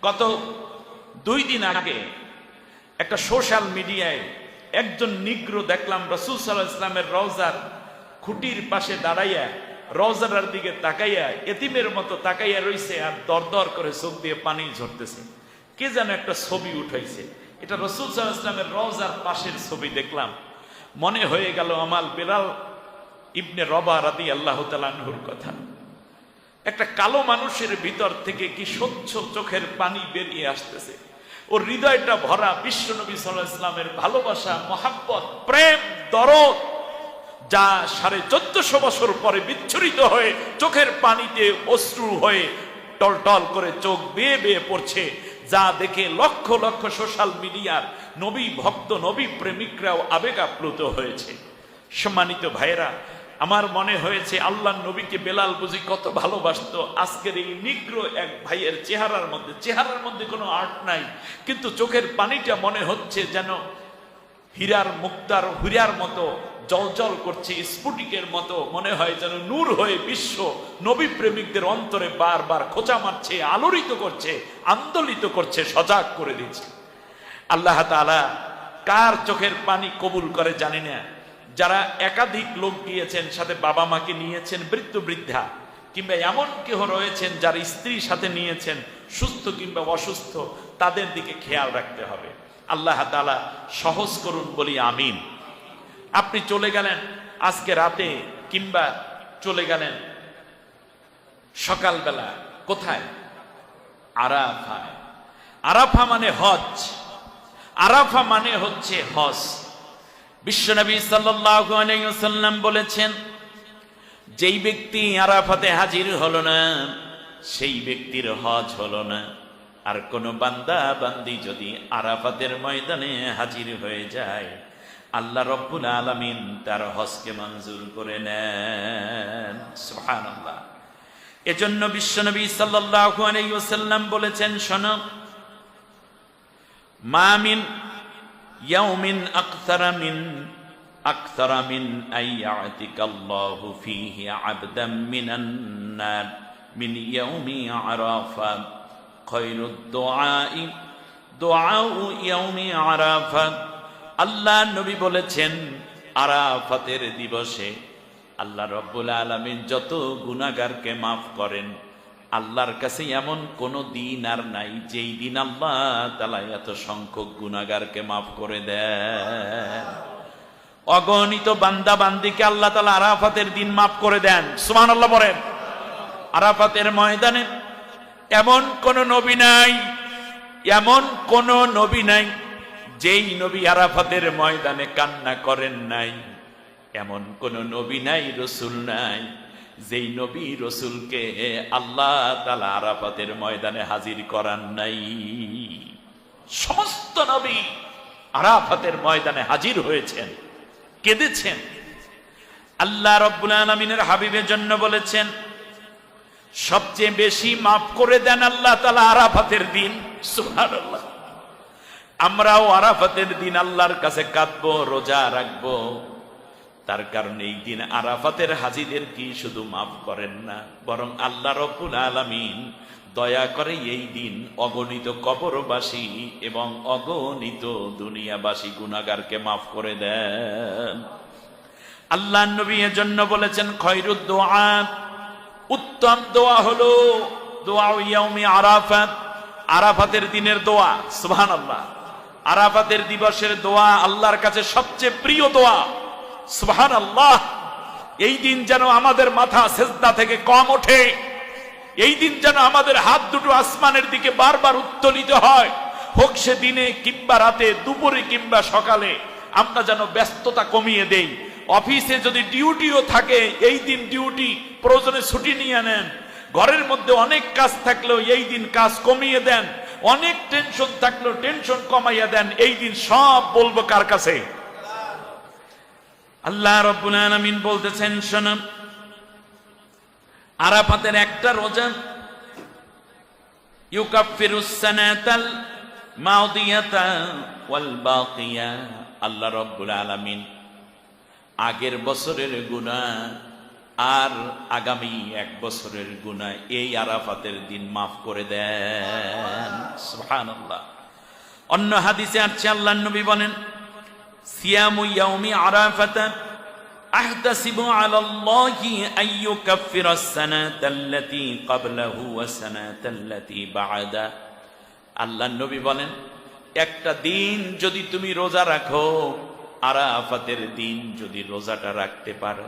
গত 2 দিন আগে একটা সোশ্যাল মিডিয়ায় একজন নিগ্রো দেখলাম রাসূল সাল্লাল্লাহু আলাইহি ওয়াসাল্লামের রওজার খুঁটির পাশে দাঁড়াইয়া রওজার দিকে তাকাইয়া এতিমের মতো তাকাইয়া রইছে আর দরদর করে চোখ দিয়ে পানি ঝরতেছে। কে যেন একটা ছবি উঠাইছে, এটা রাসূল সাল্লাল্লাহু আলাইহি ওয়াসাল্লামের রওজার পাশের ছবি দেখলাম। মনে হয়ে গেল আমার বেলাল ইবনে রবাহ রাদিয়াল্লাহু তাআলা আনহুর কথা। একটা কালো মানুষের ভিতর থেকে কি স্বচ্ছ চোখের পানি বেরিয়ে আসতেছে, ওর হৃদয়টা ভরা বিশ্ব নবী সাল্লাল্লাহু আলাইহি ওয়াসাল্লামের ভালোবাসা, মহাব্বত, প্রেম, দরদ, যা 1450 বছর পরে বিচ্ছুরিত হয়ে চোখের পানিতে অশ্রু হয়ে টলটল করে চোখ বেয়ে বেয়ে পড়ছে, যা দেখে লক্ষ লক্ষ সোশ্যাল মিডিয়ার নবী ভক্ত, নবী প্রেমিকরাও আবেগ আপ্লুত হয়েছে। সম্মানিত ভাইয়েরা, আমার মনে হয়েছে আল্লাহর নবীকে বেলাল বুঝি কত ভালোবাসতো। আজকের এই নিগ্রো এক ভাইয়ের চেহারার মধ্যে কোনো আর্ট নাই, কিন্তু চোখের পানিটা মনে হচ্ছে যেন হীরার মুক্তার হীরার মতো জলজল করছে, স্ফুটিকের মতো মনে হয় যেন নূর হয়ে বিশ্ব নবী প্রেমিকদের অন্তরে বারবার খোঁচা মারছে, আলোড়িত করছে, আন্দোলিত করছে, সজাগ করে দিচ্ছে। আল্লাহ তাআলা কার চোখের পানি কবুল করে জানি না। যারা একাধিক লোক গিয়েছেন, সাথে বাবা মাকে নিয়েছেন, বৃদ্ধ বৃদ্ধা, কিংবা এমন কেহ রয়েছেন যার স্ত্রীর সাথে নিয়েছেন, সুস্থ কিংবা অসুস্থ, তাদের দিকে খেয়াল রাখতে হবে। আল্লাহ তাআলা সহজ করুন বলি আমিন। আপনি চলে গেলেন আজকে রাতে, কিংবা চলে গেলেন সকালবেলা, কোথায়? আরাফায়। আরাফা মানে হজ, আরাফা মানে হচ্ছে হজ। বিশ্বনবী সাল্লাল্লাহু আলাইহি ওয়াসাল্লাম বলেছেন, যেই ব্যক্তি আরাফাতে হাজির হলো না সেই ব্যক্তির হজ হলো না। আর কোন বান্দা বান্দি যদি আরাফাতের ময়দানে হাজির হয়ে যায়, আল্লাহ রব্বুল আলামিন তার হজকে মঞ্জুর করে নেন। সুবহানাল্লাহ। এজন্য বিশ্বনবী সাল্লাল্লাহু আলাইহি ওয়াসাল্লাম বলেছেন, শোনো, মা মিন ইয়াউমিন আকসারা মিন আইয়াতিকাল্লাহু ফীহি আবদাম মিনান নার মিন ইয়াউমি আরাফা খায়রুদ দুআউ ইয়াউমি আরাফা। আল্লাহ নবী বলেছেন, আরাফাতের দিবসে আল্লাহ রব্বুল আলামিন যত গুনাহগারকে মাফ করেন, আল্লাহর কাছে এমন কোন দিন আর নাই যেই দিন আল্লাহ তাআলা এত সংখ্যক গুনাহগারকে মাফ করে দেন। অগণিত বান্দা বান্দিকে আল্লাহ তাআলা আরাফাতের দিন মাফ করে দেন। সুবহানাল্লাহ বলেন। আরাফাতের ময়দানে এমন কোন নবী নাই, এমন কোন নবী নাই যেই নবী আরাফাতের ময়দানে কান্না করেন নাই। এমন কোন নবী নাই, রসুল নাই যেই নবী রসুলকে আল্লাহ তাআলা আরাফাতের ময়দানে হাজির করান নাই। সমস্ত নবী আরাফাতের ময়দানে হাজির হয়েছেন, কেঁদেছেন। আল্লাহ রব্বুল আলামিনের হাবিবের জন্য বলেছেন, সবচেয়ে বেশি মাফ করে দেন আল্লাহ তাআলা আরাফাতের দিন। সুবহানাল্লাহ। আমরাও আরাফাতের দিন আল্লাহর কাছে কাঁদবো, রোজা রাখবো, তার কারণ এই দিন আরাফাতের হাজিদের কি শুধু মাফ করেন না, বরং আল্লাহ রব্বুল আলামিন দয়া করে এই দিন অগণিত কবরবাসী এবং অগণিত দুনিয়াবাসী গুনাহগারকে মাফ করে দেন। আল্লাহ নবী এর জন্য বলেছেন, খয়রুদ দুআ, উত্তম দোয়া হলো দোয়া ইয়াউমি আরাফাত, আরাফাতের দিনের দোয়া। সুবহানাল্লাহ। আরাফাতের দিবসের দোয়া আল্লাহর কাছে সবচেয়ে প্রিয় দোয়া। সুবহানাল্লাহ। এই দিন যেন আমাদের মাথা সেজদা থেকে কম ওঠে, এই দিন যেন আমাদের হাত দুটো আসমানের দিকে বারবার উত্তোলিত হয়, হোক সে দিনে কিংবা রাতে, দুপুরে কিংবা সকালে, আমরা যেন ব্যস্ততা কমিয়ে দেই। অফিসে যদি ডিউটিও থাকে, এই দিন ডিউটি প্রয়োজনে ছুটি নিয়ে নেন। ঘরের মধ্যে অনেক কাজ থাকলেও এই দিন কাজ কমিয়ে দেন। অনেক টেনশন থাকলেও টেনশন কমাইয়া দেন। এই দিন সব বলবো কার কাছে? আল্লাহ রাব্বুল আলামিন বলতেছেন, শোনো, আরাফাতের একটা রোজা ইউকাফিরুস সানাতাল মাদিয়াতা ওয়াল বাকিয়া। আল্লাহ রাব্বুল আলামিন আগের বছরের গুনাহ আর আগামী 1 বছরের গুনাহ এই আরাফাতের দিন মাফ করে দেন। সুবহানাল্লাহ। অন্য হাদিসে আছে আল্লাহর নবী বলেন, সিয়ামু ইয়াউমি আরাফাতা আহতাসিবু আলাল্লাহি আইয়ুকাফিরাস সানাতাল্লাতী ক্বাবলাহু ওয়াস সানাতাল্লাতী বা'দা। আল্লাহর নবী বলেন, একটা দিন যদি তুমি রোজা রাখো, আরাফাতের দিন যদি রোজাটা রাখতে পারো,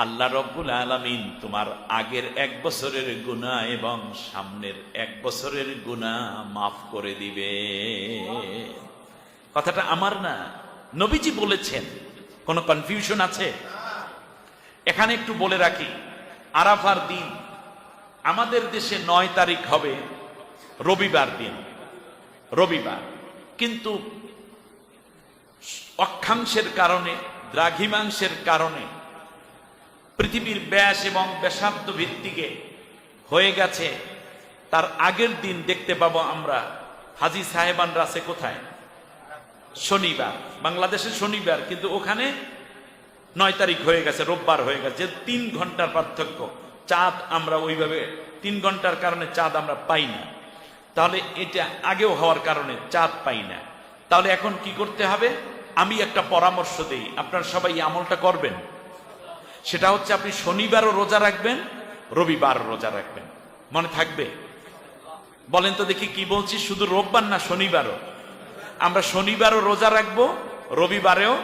আল্লাহ রব্বুল আলামিন তোমার আগের 1 বছরের গুনাহ এবং সামনের 1 বছরের গুনাহ মাফ করে দিবে। কথাটা আমার না, নবীজি বলেছেন। কোনো কনফিউশন আছে? এখানে একটু বলে রাখি, আরাফার দিন আমাদের দেশে 9 তারিখ হবে রবিবার দিন, রবিবার। কিন্তু অক্ষাংশের কারণে, দ্রাঘিমাংশের কারণে পৃথিবীর ব্যাস এবং ব্যাসার্ধ ভিত্তিকে হয়ে গেছে তার আগের দিন দেখতে পাবো আমরা। হাজী সাহেবানরা আছে কোথায়? শনিবার, বাংলাদেশে শনিবার, কিন্তু ওখানে 9 তারিখ হয়ে গেছে, রোববার হয়ে গেছে। 3 ঘন্টার পার্থক্য। চাঁদ আমরা ওইভাবে 3 ঘন্টার কারণে চাঁদ আমরা পাই না। তাহলে এটা আগেও হওয়ার কারণে চাঁদ পাই না। তাহলে এখন কি করতে হবে? আমি একটা পরামর্শ দেই, আপনারা সবাই এই আমলটা করবেন। সেটা হচ্ছে আপনি শনিবারও রোজা রাখবেন, রবিবারও রোজা রাখবেন। মনে থাকবে? বলেন তো দেখি কি বলছি, শুধু রোববার না শনিবারও? আমরা শনিবারও রোজা রাখবো, রবিবারেও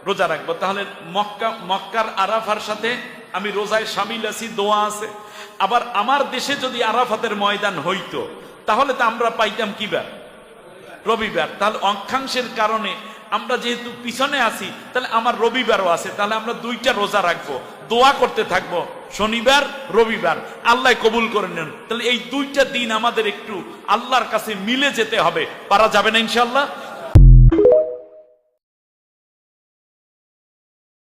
রোজা রাখবো। তাহলে মক্কার আরাফার সাথে আমি রোজায় শামিল আছি, দোয়া আছে। আবার আমার দেশে যদি আরাফাতের ময়দান হইতো, তাহলে তো আমরা পাইতাম কি বার? রবিবার। তাহলে অক্ষাংশের কারণে আমরা যেহেতু পিছনে আছি, তাহলে আমার রবিবারও আছে। তাহলে আমরা 2টা রোজা রাখবো, দোয়া করতে থাকবো, শনিবার রবিবার, আল্লাহ কবুল করে নেন। তাহলে এই 2টা দিন আমাদের একটু আল্লাহর কাছে মিলে যেতে হবে। পারা যাবে না ইনশাআল্লাহ?